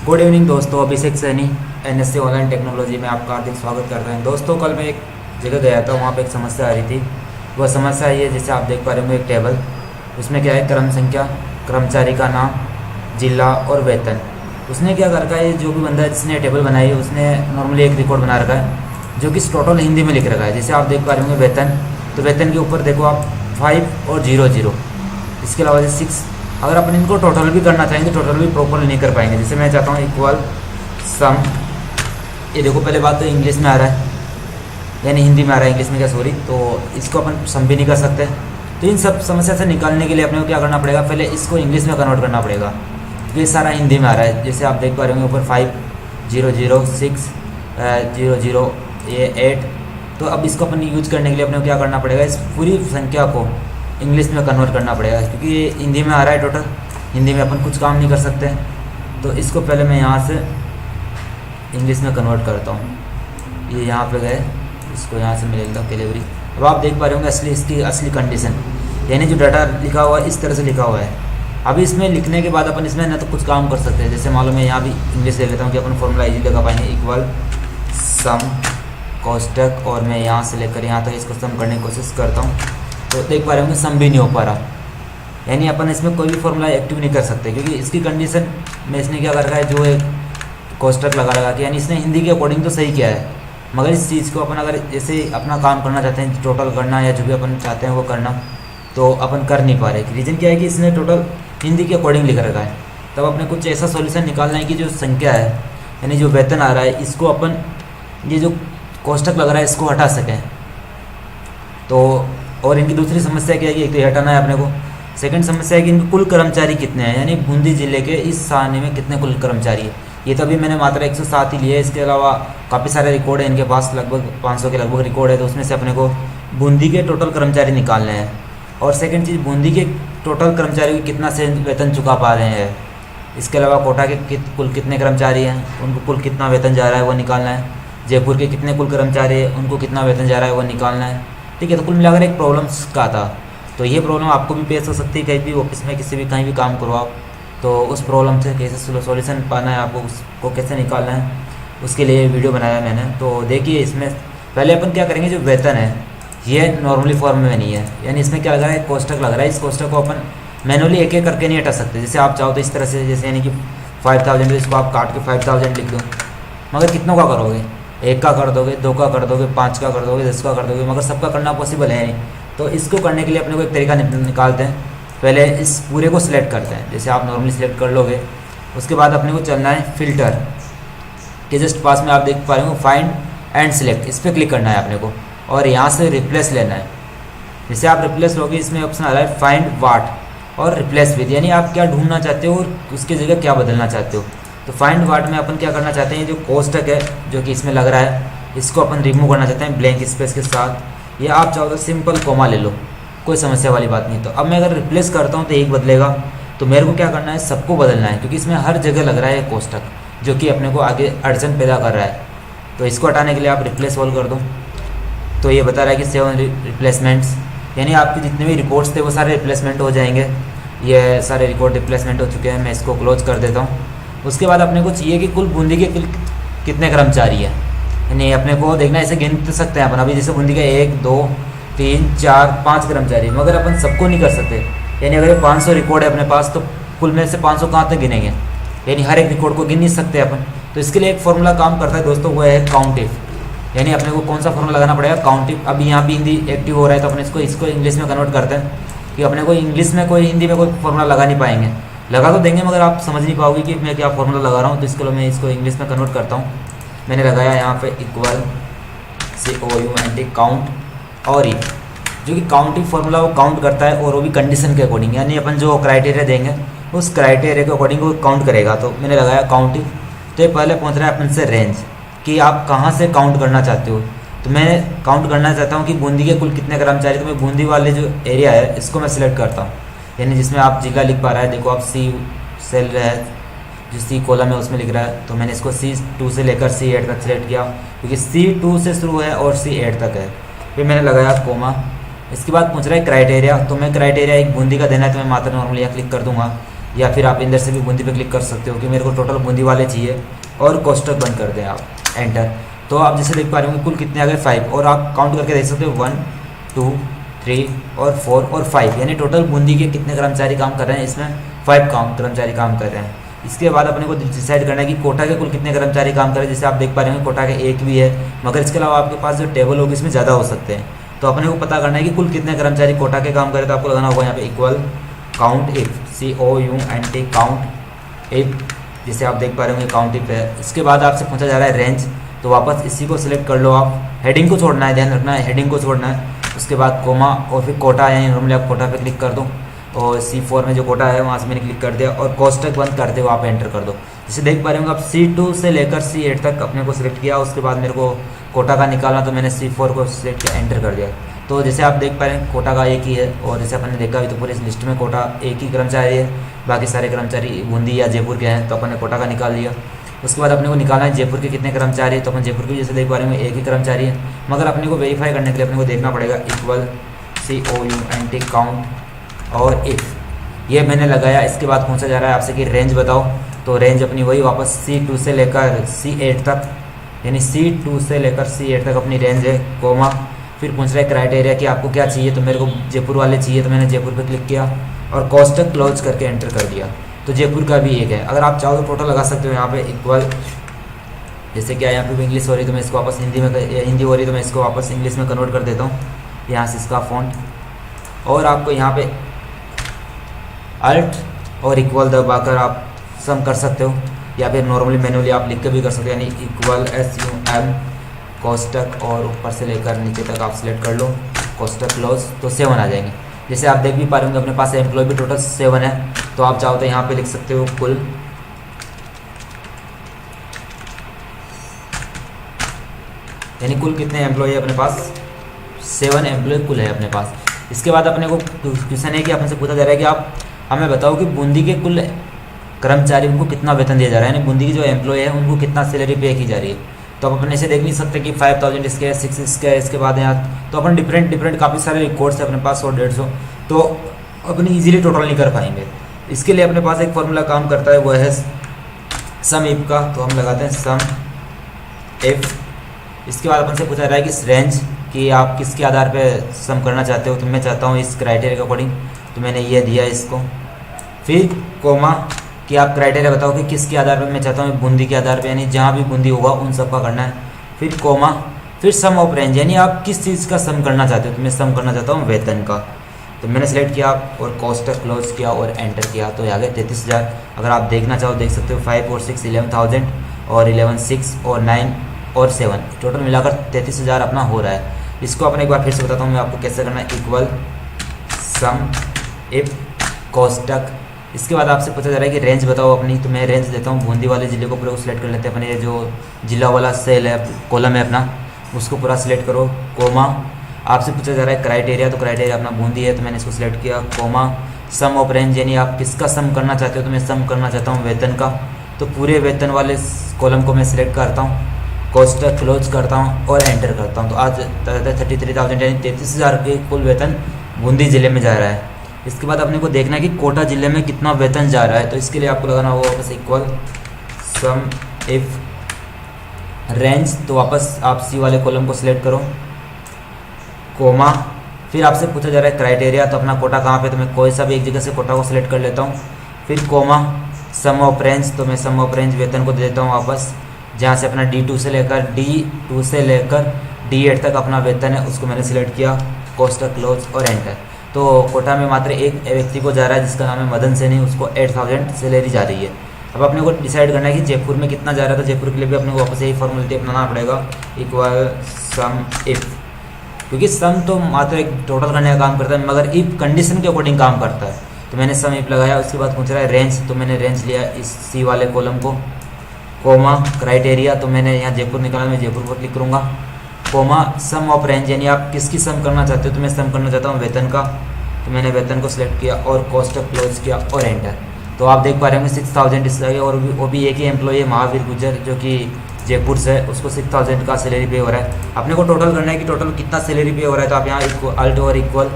Good evening दोस्तों, अभिषेक Saini NSC online technology में आपका हार्दिक स्वागत करते हैं। दोस्तों, कल मैं एक जगह गया था, वहाँ पे एक समस्या आ रही थी। वह समस्या ये है, जैसे आप देख पा रहे होंगे एक टेबल, उसमें क्या है, क्रम संख्या, कर्मचारी का नाम, जिला और वेतन। उसने क्या कर रखा है, जो भी बंदा जिसने टेबल बनाई है उसने नॉर्मली एक रिकॉर्ड बना रखा है जो कि टोटल हिंदी में लिख रखा है। जैसे आप देख पा रहे होंगे वेतन, तो वेतन के ऊपर देखो आप 5 और 0 इसके अलावा 6। अगर अपन इनको टोटल भी करना चाहेंगे तो टोटल भी प्रॉपर नहीं कर पाएंगे। जैसे मैं चाहता हूँ इक्वल सम, ये देखो पहले बात तो इंग्लिश में आ रहा है, यानी हिंदी में आ रहा है, इंग्लिश में क्या सॉरी, तो इसको अपन सम भी नहीं कर सकते। तो इन सब समस्या से निकालने के लिए अपने को क्या करना पड़ेगा, पहले इसको इंग्लिश में कन्वर्ट करना पड़ेगा क्योंकि ये सारा हिंदी में आ रहा है। जैसे आप देख पा रहे होंगे ऊपर 5 0 0 6 0 0 ये 8। तो अब इसको अपन यूज करने के लिए अपने को क्या करना पड़ेगा, इस पूरी संख्या को इंग्लिश में कन्वर्ट करना पड़ेगा क्योंकि ये हिंदी में आ रहा है टोटल। हिंदी में अपन कुछ काम नहीं कर सकते, तो इसको पहले मैं यहाँ से इंग्लिश में कन्वर्ट करता हूँ। ये यहाँ पे गए, इसको यहाँ से मिलेगा डिलीवरी। अब आप देख पा रहे होंगे इसकी असली कंडीशन, यानी जो डाटा लिखा हुआ है इस तरह से लिखा हुआ है। अभी इसमें लिखने के बाद अपन इसमें ना तो कुछ काम कर सकते हैं। जैसे मालूम है, यहाँ भी इंग्लिश ले लेता हूँ कि अपन फॉर्मूला इजी लगा पाएंगे। इक्वल सम कोष्टक, और मैं यहाँ से लेकर यहाँ तक इसको सम करने की कोशिश करता हूँ, तो देख पा रहे होंगे सम भी नहीं हो पा रहा। यानी अपन इसमें कोई भी फॉर्मूला एक्टिव नहीं कर सकते क्योंकि इसकी कंडीशन में इसने क्या कर रखा है, जो एक कोष्टक लगा के, यानी इसने हिंदी के अकॉर्डिंग तो सही किया है, मगर इस चीज़ को अपन अगर जैसे अपना काम करना चाहते हैं, टोटल करना या जो भी अपन चाहते हैं वो करना, तो अपन कर नहीं पा रहे। रीज़न क्या है कि इसने टोटल हिंदी के अकॉर्डिंग लिख रखा है। तब अपने कुछ ऐसा सॉल्यूशन निकालना है कि जो संख्या है, यानी जो वेतन आ रहा है, इसको अपन ये जो कोष्टक लग रहा है इसको हटा सकें। तो और इनकी दूसरी समस्या क्या है कि एक तो ये हटाना है अपने को। सेकंड समस्या है कि इनके कुल कर्मचारी कितने हैं, यानी बूंदी जिले के इस सारणी में कितने कुल कर्मचारी है। ये तो अभी मैंने मात्र 107 ही लिए है, इसके अलावा काफ़ी सारे रिकॉर्ड है इनके पास, लगभग 500 के लगभग रिकॉर्ड है। तो उसमें से अपने को बूंदी के टोटल कर्मचारी निकालने हैं। और सेकंड चीज़, बूंदी के टोटल कर्मचारी को कितना से वेतन चुका पा रहे हैं। इसके अलावा कोटा के कुल कितने कर्मचारी हैं, उनको कुल कितना वेतन जा रहा है वो निकालना है। जयपुर के कितने कुल कर्मचारी हैं, उनको कितना वेतन जा रहा है वो निकालना है। ठीक है, तो कुल मिलाकर एक प्रॉब्लम्स का था। तो ये प्रॉब्लम आपको भी पेश हो सकती है, कहीं भी ऑफिस में किसी भी कहीं भी काम करो आप, तो उस प्रॉब्लम से कैसे सॉल्यूशन पाना है, आपको उसको कैसे निकालना है, उसके लिए वीडियो बनाया मैंने। तो देखिए, इसमें पहले अपन क्या करेंगे, जो वेतन है ये नॉर्मली फॉर्म में नहीं है, यानी इसमें क्या लग रहा है, कोष्टक लग रहा है। इस कोष्टक को अपन मैनुअली एक एक करके नहीं हटा सकते। जैसे आप चाहो तो इस तरह से, जैसे यानी कि 5000, इसको आप काट के 5000 लिख दो, मगर कितनों का करोगे, 1 का कर दोगे, 2 का कर दोगे, 5 का कर दोगे, 10 का कर दोगे, मगर सबका करना पॉसिबल है नहीं। तो इसको करने के लिए अपने को एक तरीका निकालते हैं। पहले इस पूरे को सिलेक्ट करते हैं, जैसे आप नॉर्मली सिलेक्ट कर लोगे। उसके बाद अपने को चलना है फिल्टर के जस्ट पास में, आप देख पा रहे हो फाइंड एंड सिलेक्ट, इस पर क्लिक करना है अपने को, और यहाँ से रिप्लेस लेना है। जैसे आप रिप्लेस लोगे, इसमें ऑप्शन आ रहा है फाइंड वाट और रिप्लेस विद, यानी आप क्या ढूंढना चाहते हो और उसकी जगह क्या बदलना चाहते हो। तो फाइंड वाट में अपन क्या करना चाहते हैं, जो कोष्टक है जो कि इसमें लग रहा है, इसको अपन रिमूव करना चाहते हैं ब्लैंक स्पेस के साथ, या आप चाहो तो सिंपल कोमा ले लो, कोई समस्या वाली बात नहीं। तो अब मैं अगर रिप्लेस करता हूँ तो एक बदलेगा, तो मेरे को क्या करना है, सबको बदलना है क्योंकि इसमें हर जगह लग रहा है कोष्टक, जो कि अपने को आगे अड़चन पैदा कर रहा है। तो इसको हटाने के लिए आप रिप्लेस ऑल कर दो, तो ये बता रहा है कि 7 रिप्लेसमेंट्स, यानी आपके जितने भी रिकॉर्ड्स थे वो सारे रिप्लेसमेंट हो जाएंगे। ये सारे रिकॉर्ड रिप्लेसमेंट हो चुके हैं, मैं इसको क्लोज कर देता हूँ। उसके बाद अपने को चाहिए कि कुल बूंदी के कितने कर्मचारी हैं, यानी अपने को देखना, ऐसे गिन सकते हैं अपन। अभी जैसे बूंदी के 1 2 3 4 5 कर्मचारी, मगर अपन सबको नहीं कर सकते। यानी अगर 500 रिकॉर्ड है अपने पास, तो कुल में से 500 कहाँ तक गिनेंगे, यानी हर एक रिकॉर्ड को गिन नहीं सकते अपन। तो इसके लिए एक फॉर्मूला काम करता है दोस्तों, वो है काउंटिव। यानी अपने को कौन सा फॉर्मूला लगाना पड़ेगा, काउंटिव। अभी यहाँ भी हिंदी एक्टिव हो रहा है, तो अपन इसको इंग्लिश में कन्वर्ट करते हैं कि अपने को इंग्लिश में कोई हिंदी में कोई फॉर्मूला लगा नहीं पाएंगे। लगा तो देंगे मगर आप समझ नहीं पाओगे कि मैं क्या फॉर्मूला लगा रहा हूँ। तो इसके लिए मैं इसको इंग्लिश में कन्वर्ट करता हूँ। मैंने लगाया यहाँ पे इक्वल COUNT काउंट, और ये जो कि काउंटिंग फार्मूला वो काउंट करता है, और वो भी कंडीशन के अकॉर्डिंग, यानी अपन जो क्राइटेरिया देंगे उस क्राइटेरिया के अकॉर्डिंग वो काउंट करेगा। तो मैंने लगाया काउंटिंग। तो ये पहले पहुँच रहा है अपन से रेंज, कि आप कहाँ से काउंट करना चाहते हो। तो मैं काउंट करना चाहता हूँ कि बूंदी के कुल कितने कर्मचारी, तो मैं बूंदी वाले जो एरिया है इसको मैं सिलेक्ट करता हूँ, यानी जिसमें आप जिला लिख पा रहा है। देखो आप C सेल है, जो C कॉलम है उसमें लिख रहा है, तो मैंने इसको C2 से लेकर C8 तक सिलेक्ट किया, क्योंकि C2 से शुरू है और C8 तक है। फिर मैंने लगाया कोमा। इसके बाद पूछ रहा है क्राइटेरिया, तो मैं क्राइटेरिया एक बूंदी का देना है, तो मैं मात्र नॉर्मली यहाँ क्लिक कर दूंगा। या फिर आप इधर से भी बूंदी पे क्लिक कर सकते हो कि मेरे को टोटल बूंदी वाले चाहिए, और कोष्टक बंद कर दें आप, एंटर। तो आप जैसे देख पा रहे होंगे कुल कितने आ गए 5, और आप काउंट करके देख सकते हो 1 2 3 और 4 और 5, यानी टोटल बूंदी के कितने कर्मचारी काम कर रहे हैं, इसमें 5 कर्मचारी काम कर रहे हैं। इसके बाद अपने को डिसाइड करना है कि कोटा के कुल कितने कर्मचारी काम कर रहे हैं। जैसे आप देख पा रहे हैं कोटा के 1 भी है, मगर इसके अलावा आपके पास जो टेबल होगी इसमें ज़्यादा हो सकते हैं। तो अपने को पता करना है कि कुल कितने कर्मचारी कोटा के काम कर रहे हैं। तो आपको लगाना होगा यहाँ पे equal count if, COUNT count if, जिसे आप देख पा रहे होंगे काउंट इफ है। इसके बाद आपसे पूछा जा रहा है रेंज, तो वापस इसी को सिलेक्ट कर लो आप। हेडिंग को छोड़ना है, ध्यान रखना है हेडिंग को छोड़ना है। उसके बाद कोमा और फिर कोटा, यानी नॉर्मली आप कोटा पे क्लिक कर दो, और C4 में जो कोटा है वहाँ से मैंने क्लिक कर दिया, और कोष्टक बंद करते हुए आप एंटर कर दो। जैसे देख पा रहे होंगे आप C2 से लेकर C8 तक अपने को सिलेक्ट किया। उसके बाद मेरे को कोटा का निकालना, तो मैंने C4 को सिलेक्ट किया, एंटर कर दिया। तो जैसे आप देख पा रहे हैं कोटा का एक ही है, और जैसे अपने देखा भी तो पूरे इस लिस्ट में कोटा एक ही कर्मचारी है, बाकी सारे कर्मचारी बूंदी या जयपुर के हैं, तो अपन ने कोटा का निकाल लिया। उसके बाद अपने को निकालना है जयपुर के कितने कर्मचारी है, तो अपन जयपुर के जैसे देख पा रहे हैं एक ही कर्मचारी है, मगर अपने को वेरीफाई करने के लिए अपने को देखना पड़ेगा इक्वल COUNT काउंट और इफ, ये मैंने लगाया। इसके बाद पूछा जा रहा है आपसे कि रेंज बताओ, तो रेंज अपनी वही वापस C2 से लेकर C8 तक, यानी C2 से लेकर C8 तक अपनी रेंज है, कोमा। फिर पूछ रहा है क्राइटेरिया कि आपको क्या चाहिए, तो मेरे को जयपुर वाले चाहिए, तो मैंने जयपुर पे क्लिक किया और कोष्टक क्लोज करके एंटर कर दिया। तो जयपुर का भी एक है। अगर आप चाहो तो टोटल लगा सकते हो यहाँ पे इक्वल, जैसे कि यहाँ पे भी इंग्लिश हो रही है तो मैं इसको वापस हिंदी हो रही है तो मैं इसको वापस इंग्लिश में कन्वर्ट कर देता हूँ, यहाँ से इसका फॉन्ट। और आपको यहाँ पे अल्ट और इक्वल दबाकर आप सम कर सकते हो, या फिर नॉर्मली मैनुअली आप लिख के भी कर सकते हो, यानी इक्वल SUM कोष्टक और ऊपर से लेकर नीचे तक आप सिलेक्ट कर लो कोष्टक क्लोज, तो 7 आ जाएंगे। जैसे आप देख भी पा रहे होंगे अपने पास एम्प्लॉय भी टोटल 7 है, तो आप चाहो तो यहाँ पे लिख सकते हो कुल, यानी कुल कितने एम्प्लॉय है अपने पास, 7 एम्प्लॉय कुल है अपने पास। इसके बाद अपने को क्वेश्चन है कि आपने से पूछा जा रहा है कि आप हमें बताओ कि बूंदी के कुल कर्मचारी उनको कितना वेतन दिया जा रहा है, यानी बूंदी की जो एम्प्लॉय है उनको कितना सैलरी पे की जा रही है। तो आप अपने से देख नहीं सकते कि 5000 इसके है, 6 इसके है, इसके बाद यहाँ तो अपन डिफरेंट काफ़ी सारे रिकॉर्ड्स है अपने पास 100-150, तो अपनी इजीली टोटल नहीं कर पाएंगे। इसके लिए अपने पास एक फॉर्मूला काम करता है, वो है सम इफ का। तो हम लगाते हैं सम इफ। इसके बाद अपन से पूछा जा रहा है कि रेंज कि आप किसके आधार पे सम करना चाहते हो, तो मैं चाहता हूँ इस क्राइटेरिया के अकॉर्डिंग, तो मैंने ये दिया इसको। फिर कोमा कि आप क्राइटेरिया बताओ कि किसके आधार पर, मैं चाहता हूँ बूंदी के आधार पे, यानी जहाँ भी बूंदी होगा उन सब का करना है। फिर कोमा, फिर सम ऑफ रेंज, यानी आप किस चीज़ का सम करना चाहते हो, तो मैं सम करना चाहता हूँ वेतन का, तो मैंने सेलेक्ट किया और कोष्टक क्लोज किया और एंटर किया, तो ये आ गए 33,000। अगर आप देखना चाहो देख सकते हो, 5 और 6 11,000 और 11 6 और 9 और 7, टोटल मिलाकर 33,000 अपना हो रहा है। इसको अपने एक बार फिर से बताता हूँ मैं आपको कैसे करना है, इक्वल सम इफ कोष्टक। इसके बाद आपसे पूछा जा रहा है कि रेंज बताओ अपनी, तो मैं रेंज देता हूँ बूंदी वाले ज़िले को पूरा सिलेक्ट कर लेते हैं अपने, ये जो जिला वाला सेल है कॉलम है अपना, उसको पूरा सिलेक्ट करो, कोमा। आपसे पूछा जा रहा है क्राइटेरिया, तो क्राइटेरिया अपना बूंदी है, तो मैंने इसको सिलेक्ट किया, कोमा। सम ऑफ रेंज, यानी आप किसका सम करना चाहते हो, तो मैं सम करना चाहता हूँ वेतन का, तो पूरे वेतन वाले कॉलम को मैं सिलेक्ट करता हूँ, कोष्टक क्लोज करता हूँ और एंटर करता हूँ। तो आज 33,000 यानी 33,000 के कुल वेतन बूंदी ज़िले में जा रहा है। इसके बाद अपने को देखना है कि कोटा ज़िले में कितना वेतन जा रहा है, तो इसके लिए आपको लगाना होगा वापस इक्वल सम इफ रेंज, तो वापस आप सी वाले कॉलम को सिलेक्ट करो, कोमा। फिर आपसे पूछा जा रहा है क्राइटेरिया, तो अपना कोटा कहाँ पे, तो मैं कोई सा भी एक जगह से कोटा को सिलेक्ट कर लेता हूँ। फिर कोमा, सम ऑफ रेंज, तो मैं सम ऑफ रेंज वेतन को दे देता हूँ वापस, जहाँ से अपना D2 से लेकर D8 तक अपना वेतन है उसको मैंने सिलेक्ट किया, कोष्टक क्लोज और एंटर। तो कोटा में मात्र एक व्यक्ति को जा रहा है जिसका नाम है मदन सैनी, उसको 8,000 सैलरी जा रही है। अब अपने को डिसाइड करना है कि जयपुर में कितना जा रहा था, जयपुर के लिए भी अपने को वापस यही फॉर्मूलिटी अपनाना पड़ेगा, इक्वल सम इफ, क्योंकि सम तो मात्र एक टोटल करने का काम करता है, मगर इफ कंडीशन के अकॉर्डिंग काम करता है। तो मैंने सम इफ लगाया। उसके बाद पूछ रहा है रेंज, तो मैंने रेंज लिया इस सी वाले कॉलम को, कोमा। क्राइटेरिया, तो मैंने यहाँ जयपुर निकाला, मैं जयपुर पर क्लिक करूँगा, कोमा। सम ऑफ रेंज, यानी आप किसकी सम करना चाहते हो, तो मैं सम करना चाहता हूँ वेतन का, तो मैंने वेतन को सिलेक्ट किया और कोष्टक क्लोज किया और एंटर। तो आप देख पा रहे होंगे 6,000 इसका, और वो भी एक ही एम्प्लॉय है महावीर गुजर, जो कि जयपुर से है, उसको 6,000 का सैलरी पे हो रहा है। अपने को टोटल करना है कि टोटल कितना सैलरी पे हो रहा है, तो आप यहाँ अल्ट और इक्वल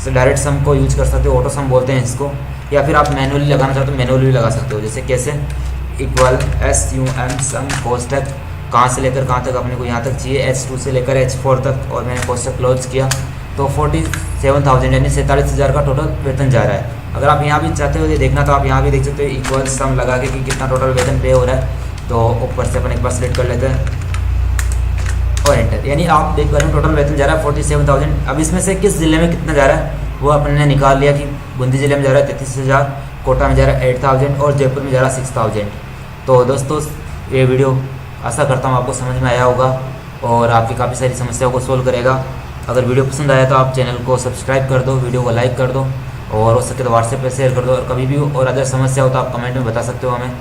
से डायरेक्ट सम को यूज कर सकते हो, ऑटो सम बोलते हैं इसको। या फिर आप मैनुअली लगाना चाहते हो मैनुअली भी लगा सकते हो। जैसे कैसे, इक्वल SUM सम कोष्टक कहाँ से लेकर कहाँ तक अपने को यहाँ तक चाहिए, H2 से लेकर H4 तक, और मैंने कोष्टक क्लोज किया तो 47,000 यानी 47,000 का टोटल वेतन जा रहा है। अगर आप यहाँ भी चाहते हो ये देखना तो आप यहाँ भी देख सकते हो इक्वल सम लगा के कि कितना टोटल वेतन पे हो रहा है। तो ऊपर से अपन एक बार सेलेक्ट कर लेते हैं और एंटर, यानी आप देख पा रहे हो टोटल वेतन जा रहा है 47,000। अब इसमें से किस ज़िले में कितना जा रहा है वो अपन ने निकाल लिया कि बुंदी ज़िले में जा रहा है 33,000, कोटा में जा रहा है 8,000 और जयपुर में जा रहा है 6,000। तो दोस्तों ये वीडियो आशा करता हूँ आपको समझ में आया होगा और आपकी काफ़ी सारी समस्याओं को सोल्व करेगा। अगर वीडियो पसंद आया तो आप चैनल को सब्सक्राइब कर दो, वीडियो को लाइक कर दो और हो सके तो व्हाट्सएप पर शेयर कर दो। और कभी भी और अगर समस्या हो तो आप कमेंट में बता सकते हो हमें।